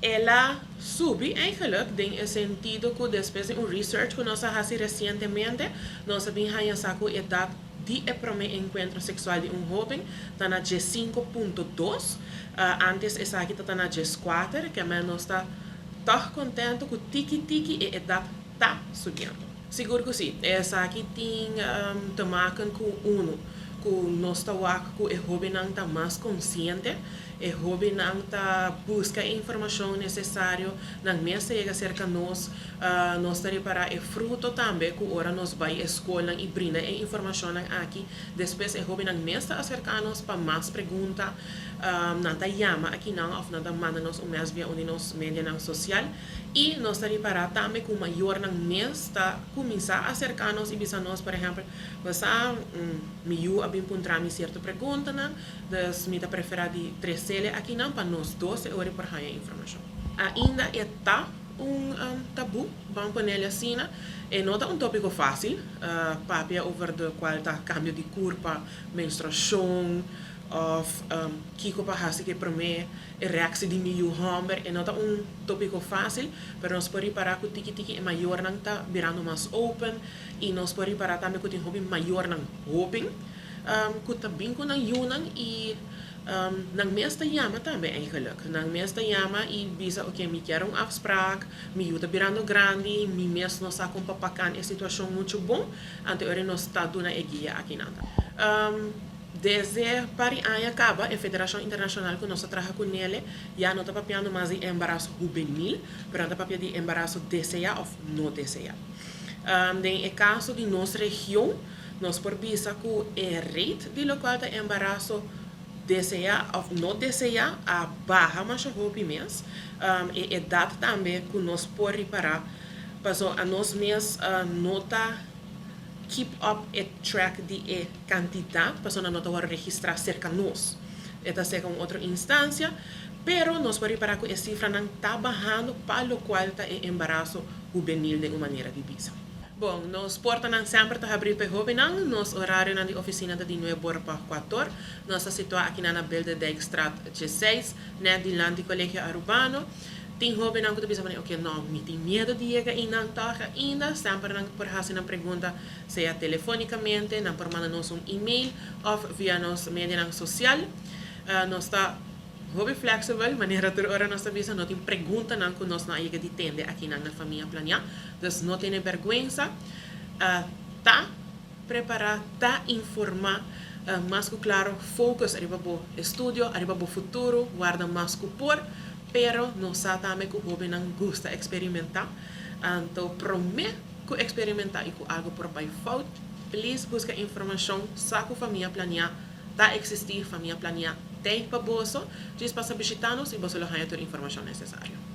ela sube eigenlijk in el sentido que después de un research que nos ha hecho recientemente, nos habían sacado edad de primer encuentro sexual de un joven, está na 5.2, antes esa aqui está na 4, que menos está tão contente que tiki e edad está subindo. Seguro que sim, essa aqui tem te maken com uno, que nós está que o jovem não está mais consciente, o jovem não está busca a informação necessária, não me chega cerca nós, nós está para o fruto também, que ora nós vai à escola e brinda a informação aqui, depois o jovem não me está acercando para mais perguntas, não está chama aqui não, ou não está manda-nos mais via nos mídias social, e nós está para também com maior não me está começar a acercar-nos e bisa-nos, por exemplo, você me encontrar me certa pergunta, das me preferir de 3 aqui não para nós 12 horas para ganhar informação. Ainda está tabu, vamos pôr assim, e não é tópico fácil, papia over de qual está cambio de corpo, menstruação, of kiko pa hasi que para mim a reação de meu homem e não é tópico fácil, mas nós podemos parar com tiki é maior não está virando mais open e nós podemos parar também com hobby maior não hoping, que também com não yunan e nang meeste jama também eigenlijk. Nang meeste jama e bisa ok, me quero afspraak, me juta virando grande, me mes nos sa papakan a situação muito bom, ante ora nos está dando a guia aqui nada. Desde para ano acaba a Federação Internacional que nós trabalha com ele, já não está papiando mais de embaraço juvenil, mas está papiando de embaraço deseja ou não deseja. No caso de nossa região, nós por bisa que o rate de local de embaraço deseja ou não deseja a barra mais roupa mês, e idade também que nós por reparar, passou a nós mês nota keep up a track de quantidade, passou na nota para registrar cerca nós. Esta é uma outra instância, pero nós podemos reparar que a cifra não está bajando para o qual está o embaraço juvenil de uma maneira de visa. Bom, nós portamos sempre para abrir para jovem, nosso horário na oficina de 9 horas para 4, nós situamos aqui na Belde Dijkstraat 16, net de land de Colégio Urbano. Tem jovem que tu pensa, ok, não, me tem medo de chegar e não toca ainda, sempre não por fazer uma pergunta, seja telefonicamente, não por mandar-nos e-mail ou via nossa mídia social. Nós está jovem flexível, maneira de hora nós avisa, não tem pergunta não que nós não chega de tende aqui na família planear, então não tem vergonha, tá preparar, tá informar, mas que claro, focus arriba o estudo, arriba o futuro, guarda mais que por pero nós sabemos que o jovem não gosta de experimentar, então prometo que experimentar e que algo por by fault, please busca informação, saca a família planear, tá existir família planear, tem para bolso, diz para visitar-nos e você vai ter a informação necessária.